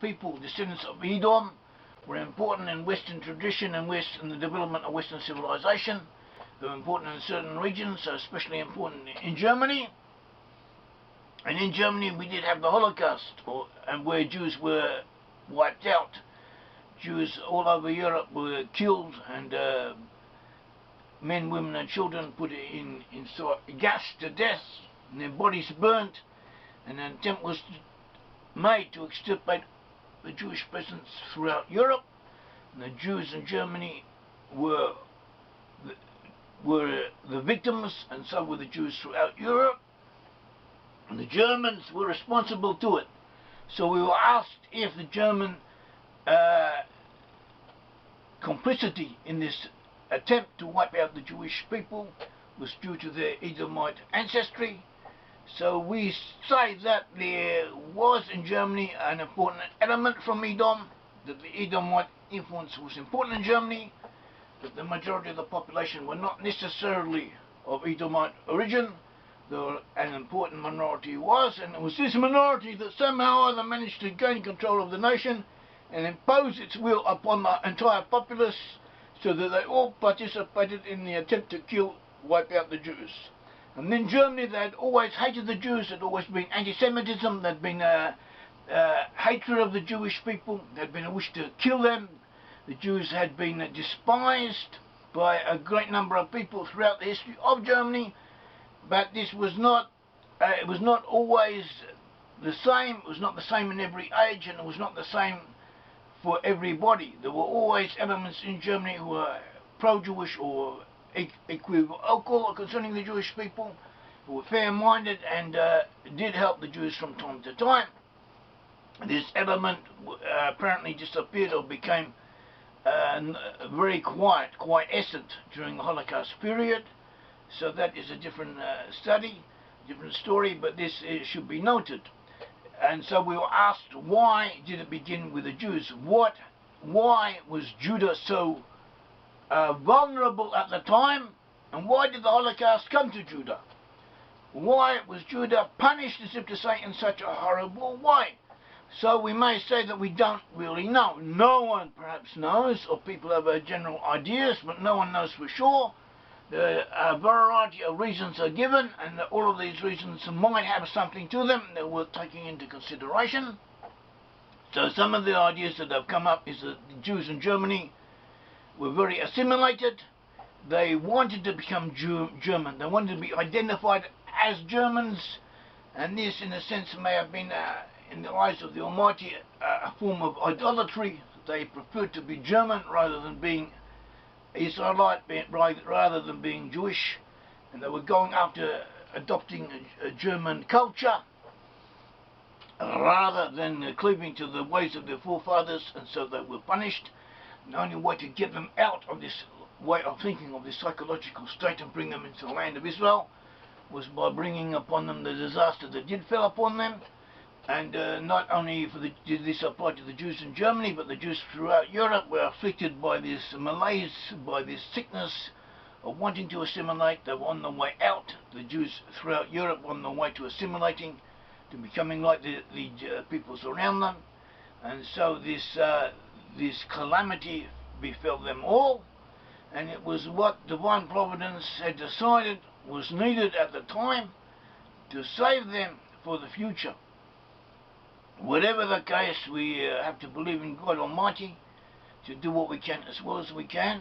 people, descendants of Edom, were important in Western tradition and in the development of Western civilization. They were important in certain regions, so especially important in Germany. And in Germany we did have the Holocaust, and where Jews were wiped out. Jews all over Europe were killed, and men, women and children put in gassed to death, and their bodies burnt, and an attempt was made to extirpate the Jewish presence throughout Europe. And the Jews in Germany were the victims, and so were the Jews throughout Europe. And the Germans were responsible to it. So we were asked if the German complicity in this attempt to wipe out the Jewish people was due to their Edomite ancestry. So we say that there was in Germany an important element from Edom, that the Edomite influence was important in Germany, that the majority of the population were not necessarily of Edomite origin, though an important minority was, and it was this minority that somehow either managed to gain control of the nation and impose its will upon the entire populace, so that they all participated in the attempt to wipe out the Jews. And in Germany they had always hated the Jews, there had always been anti-Semitism, there had been hatred of the Jewish people, there had been a wish to kill them. The Jews had been despised by a great number of people throughout the history of Germany, but this was not, it was not always the same. It was not the same in every age, and it was not the same for everybody. There were always elements in Germany who were pro-Jewish or equivocal concerning the Jewish people, who were fair-minded and did help the Jews from time to time. This element apparently disappeared or became very quiescent during the Holocaust period. So that is a different study, different story, but this should be noted. And so we were asked, why did it begin with the Jews? Why was Judah so vulnerable at the time, and why did the Holocaust come to Judah? Why was Judah punished, as if to say, in such a horrible way? So we may say that we don't really know. No one perhaps knows, or people have general ideas, but no one knows for sure. A variety of reasons are given, and all of these reasons might have something to them that we're taking into consideration. So some of the ideas that have come up is that the Jews in Germany were very assimilated. They wanted to become German. They wanted to be identified as Germans, and this in a sense may have been in the eyes of the Almighty a form of idolatry. They preferred to be German rather than being Israelite, rather than being Jewish, and they were going after adopting a German culture rather than cleaving to the ways of their forefathers, and so they were punished. The only way to get them out of this way of thinking, of this psychological state, and bring them into the land of Israel, was by bringing upon them the disaster that did fall upon them. And not only did this apply to the Jews in Germany, but the Jews throughout Europe were afflicted by this malaise, by this sickness of wanting to assimilate. They were on the way out. The Jews throughout Europe were on the way to assimilating, to becoming like the peoples around them. And so this calamity befell them all, and it was what divine providence had decided was needed at the time to save them for the future. Whatever the case, we have to believe in God Almighty to do what we can as well as we can,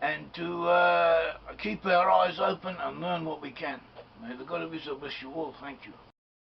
and to keep our eyes open and learn what we can. May the God of Israel bless you all. Thank you.